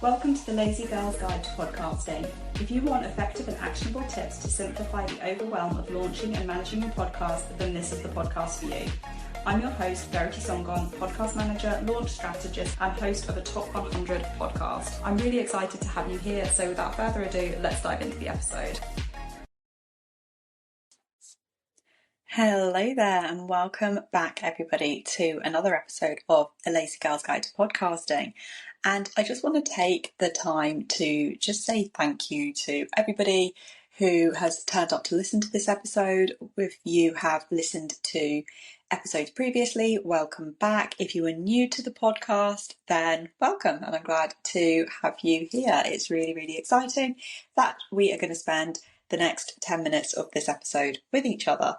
Welcome to the Lazy Girl's Guide to Podcasting. If you want effective and actionable tips to simplify the overwhelm of launching and managing your podcast, then this is the podcast for you. I'm your host, Verity Songon, podcast manager, launch strategist, and host of a Top 100 podcast. I'm really excited to have you here, so without further ado, let's dive into the episode. Hello there, and welcome back, everybody, to another episode of The Lazy Girl's Guide to Podcasting. And I just want to take the time to just say thank you to everybody who has turned up to listen to this episode. If you have listened to episodes previously, welcome back. If you are new to the podcast, then welcome, and I'm glad to have you here. It's really, really exciting that we are going to spend the next 10 minutes of this episode with each other.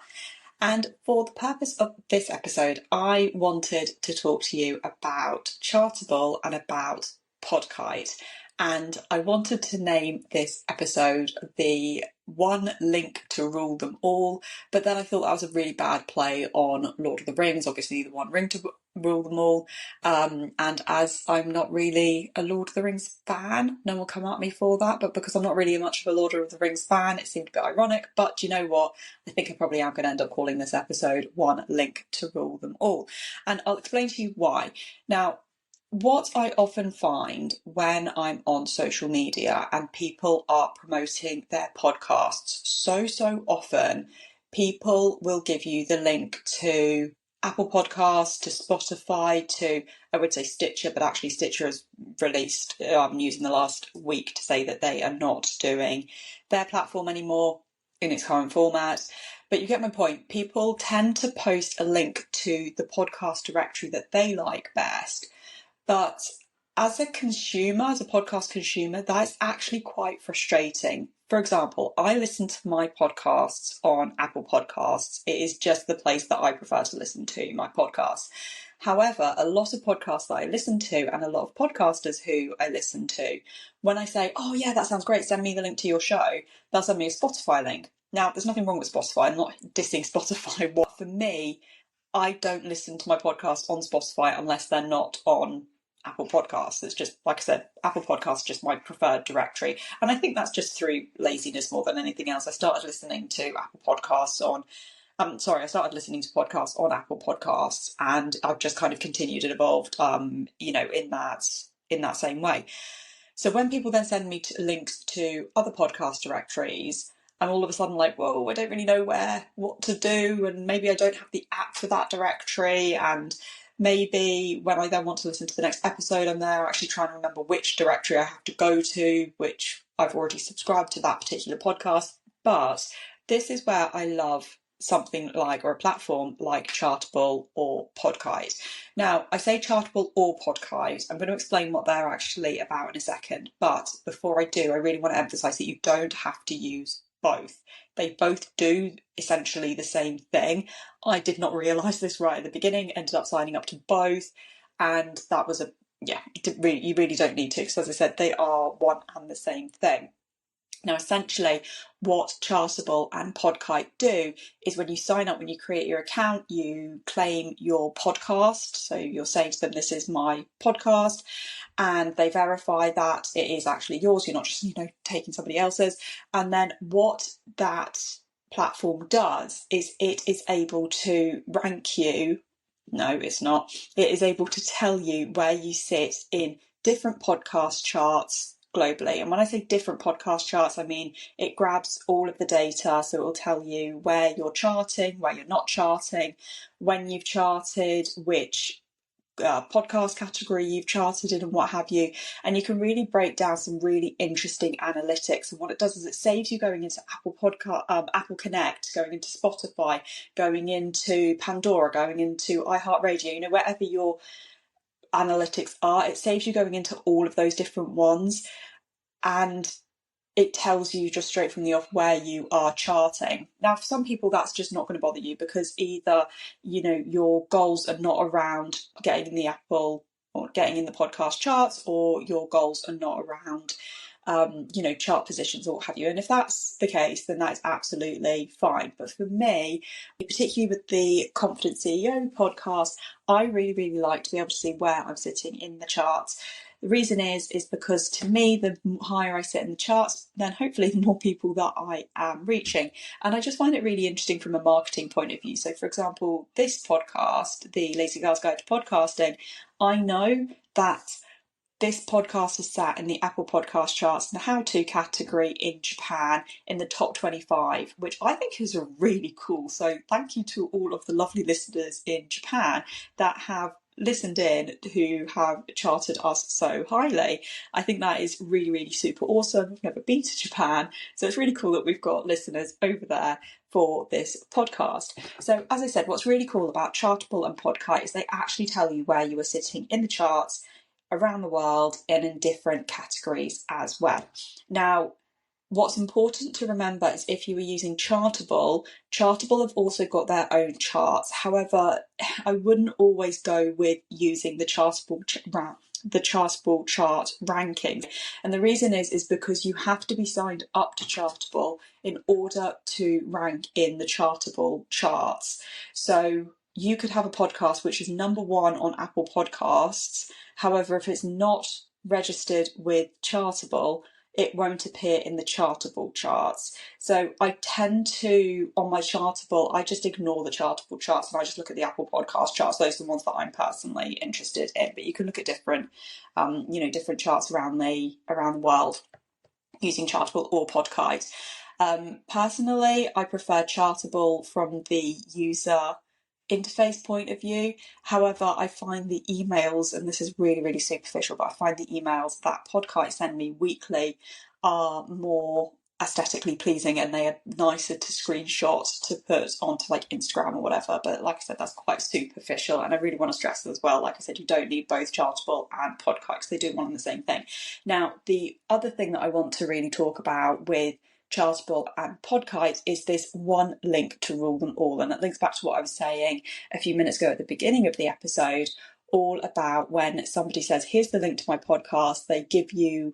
And for the purpose of this episode, I wanted to talk to you about Chartable and about Podkite. And I wanted to name this episode the One Link to Rule Them All, but then I thought that was a really bad play on Lord of the Rings, obviously the One Ring to Rule Them All. And as I'm not really a Lord of the Rings fan, no one will come at me for that, but because I'm not really much of a Lord of the Rings fan, it seemed a bit ironic. But you know what? I think I probably am going to end up calling this episode One Link to Rule Them All. And I'll explain to you why. Now, what I often find when I'm on social media and people are promoting their podcasts, so often people will give you the link to Apple Podcasts, to Spotify, to, I would say Stitcher, but actually Stitcher has released, I'm using the last week to say that they are not doing their platform anymore in its current format. But you get my point. People tend to post a link to the podcast directory that they like best. But as a consumer, as a podcast consumer, that's actually quite frustrating. For example, I listen to my podcasts on Apple Podcasts. It is just the place that I prefer to listen to my podcasts. However, a lot of podcasts that I listen to and a lot of podcasters who I listen to, when I say, oh yeah, that sounds great, send me the link to your show, they'll send me a Spotify link. Now, there's nothing wrong with Spotify. I'm not dissing Spotify. For me, I don't listen to my podcast on Spotify unless they're not on Apple Podcasts. It's just, like I said, Apple Podcasts is just my preferred directory. And I think that's just through laziness more than anything else. I started listening to Apple Podcasts on, I started listening to podcasts on Apple Podcasts, and I've just kind of continued and evolved, in that same way. So when people then send me links to other podcast directories, I'm all of a sudden like, whoa, I don't really know what to do, and maybe I don't have the app for that directory, and maybe when I then want to listen to the next episode, I'm there actually trying to remember which directory I have to go to, which I've already subscribed to that particular podcast. But this is where I love something like, or a platform like Chartable or Podkite. Now, I say Chartable or Podkite. I'm going to explain what they're actually about in a second. But before I do, I really want to emphasize that you don't have to use both. They both do essentially the same thing. I did not realise this right at the beginning, ended up signing up to both, and that was you really don't need to, because as I said, they are one and the same thing. Now, essentially, what Chartable and Podkite do is when you sign up, when you create your account, you claim your podcast. So you're saying to them, this is my podcast, and they verify that it is actually yours. You're not just, taking somebody else's. And then what that platform does is it is able to rank you. No, it's not. It is able to tell you where you sit in different podcast charts globally. And when I say different podcast charts, I mean it grabs all of the data, so it will tell you where you're charting, where you're not charting, when you've charted, which podcast category you've charted in, and what have you. And you can really break down some really interesting analytics. And what it does is it saves you going into Apple Connect, going into Spotify, going into Pandora, going into iHeartRadio, wherever your analytics are. It saves you going into all of those different ones, and it tells you just straight from the off where you are charting. Now, for some people, that's just not going to bother you, because either, your goals are not around getting in the Apple or getting in the podcast charts, or your goals are not around, chart positions or what have you. And if that's the case, then that's absolutely fine. But for me, particularly with the Confident CEO podcast, I really, really like to be able to see where I'm sitting in the charts. The reason is because to me, the higher I sit in the charts, then hopefully the more people that I am reaching. And I just find it really interesting from a marketing point of view. So for example, this podcast, the Lazy Girl's Guide to Podcasting, I know that this podcast is sat in the Apple Podcast charts in the how-to category in Japan in the top 25, which I think is really cool. So thank you to all of the lovely listeners in Japan that have listened in, who have charted us so highly. I think that is really, really super awesome. I've never been to Japan, so it's really cool that we've got listeners over there for this podcast. So as I said, what's really cool about Chartable and Podkite is they actually tell you where you are sitting in the charts around the world and in different categories as well. Now, what's important to remember is if you are using Chartable have also got their own charts. However, I wouldn't always go with using the Chartable chart ranking. And the reason is because you have to be signed up to Chartable in order to rank in the Chartable charts. So you could have a podcast which is number one on Apple Podcasts. However, if it's not registered with Chartable, it won't appear in the Chartable charts. So I tend to, on my Chartable, I just ignore the Chartable charts and I just look at the Apple Podcast charts. Those are the ones that I'm personally interested in. But you can look at different, different charts around the world using Chartable or Podkite. Personally, I prefer Chartable from the user interface point of view. However, I find the emails, and this is really, really superficial, but I find the emails that Podkite send me weekly are more aesthetically pleasing and they are nicer to screenshot to put onto like Instagram or whatever. But like I said, that's quite superficial, and I really want to stress as well, like I said, you don't need both Chartable and Podkite because they do one and the same thing. Now, the other thing that I want to really talk about with Chartable and Podkite is this one link to rule them all. And that links back to what I was saying a few minutes ago at the beginning of the episode, all about when somebody says, here's the link to my podcast, they give you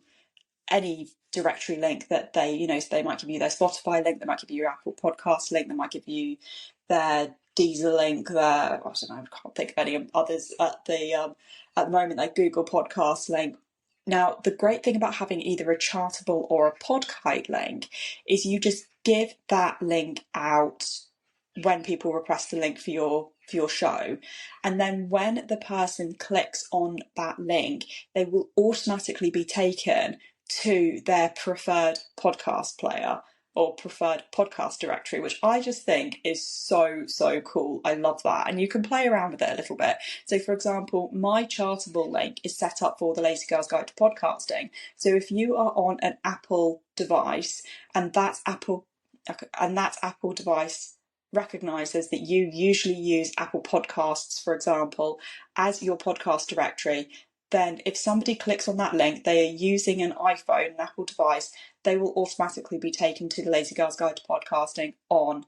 any directory link that they, so they might give you their Spotify link, they might give you your Apple Podcast link, they might give you their Deezer link, I don't know, I can't think of any others at the moment, their Google Podcast link. Now, the great thing about having either a Chartable or a Podkite link is you just give that link out when people request the link for your show. And then when the person clicks on that link, they will automatically be taken to their preferred podcast player or preferred podcast directory, which I just think is so, so cool. I love that. And you can play around with it a little bit. So for example, my Chartable link is set up for the Lazy Girl's Guide to Podcasting. So if you are on an Apple device and that Apple device recognises that you usually use Apple Podcasts, for example, as your podcast directory, then if somebody clicks on that link, they are using an iPhone, an Apple device, they will automatically be taken to the Lazy Girl's Guide to Podcasting on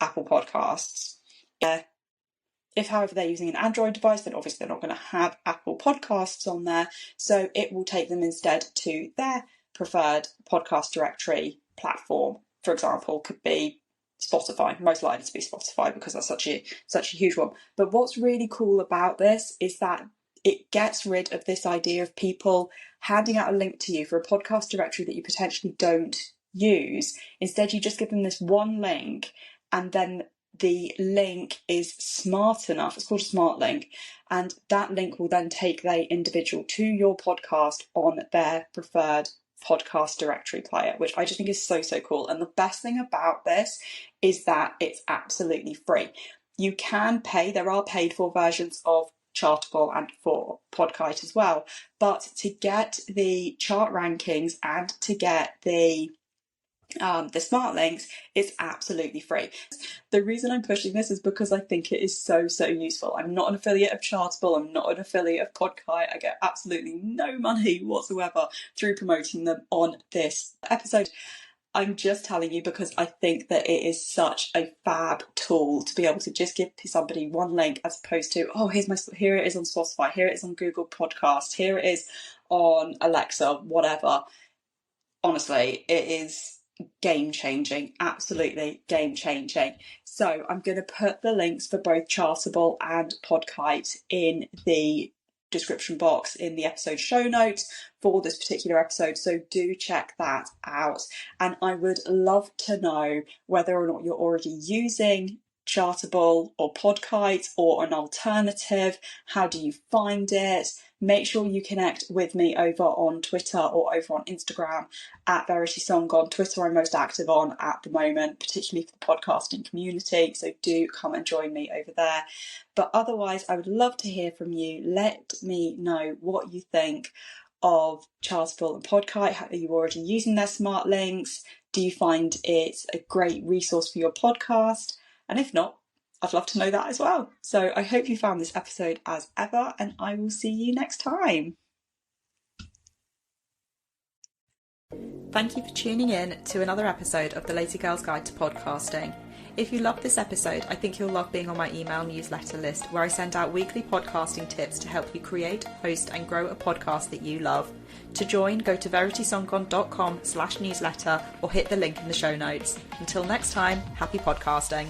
Apple Podcasts. If, however, they're using an Android device, then obviously they're not going to have Apple Podcasts on there, so it will take them instead to their preferred podcast directory platform. For example, could be Spotify, most likely to be Spotify because that's such a huge one. But what's really cool about this is that it gets rid of this idea of people handing out a link to you for a podcast directory that you potentially don't use. Instead, you just give them this one link, and then the link is smart enough, it's called a smart link, and that link will then take the individual to your podcast on their preferred podcast directory player, which I just think is so, so cool. And the best thing about this is that it's absolutely free. You can pay, there are paid for versions of Chartable and for Podkite as well, but to get the chart rankings and to get the smart links, it's absolutely free. The reason I'm pushing this is because I think it is so, so useful. I'm not an affiliate of Chartable, I'm not an affiliate of Podkite. I get absolutely no money whatsoever through promoting them on this episode. I'm just telling you because I think that it is such a fab tool to be able to just give somebody one link as opposed to, oh, here it is on Spotify, here it is on Google Podcast, here it is on Alexa, whatever. Honestly, it is game changing, absolutely game changing. So I'm going to put the links for both Chartable and Podkite in the description box in the episode show notes for this particular episode, so do check that out. And I would love to know whether or not you're already using Chartable or Podkite or an alternative. How do you find it? Make sure you connect with me over on Twitter or over on Instagram at Verity Song. On Twitter I'm most active on at the moment, particularly for the podcasting community, so do come and join me over there. But otherwise, I would love to hear from you. Let me know what you think of Chartable and Podkite. Are you already using their smart links? Do you find it a great resource for your podcast? And if not, I'd love to know that as well. So I hope you found this episode as ever, and I will see you next time. Thank you for tuning in to another episode of the Lazy Girl's Guide to Podcasting. If you loved this episode, I think you'll love being on my email newsletter list, where I send out weekly podcasting tips to help you create, host and grow a podcast that you love. To join, go to veritysongcon.com/newsletter or hit the link in the show notes. Until next time, happy podcasting.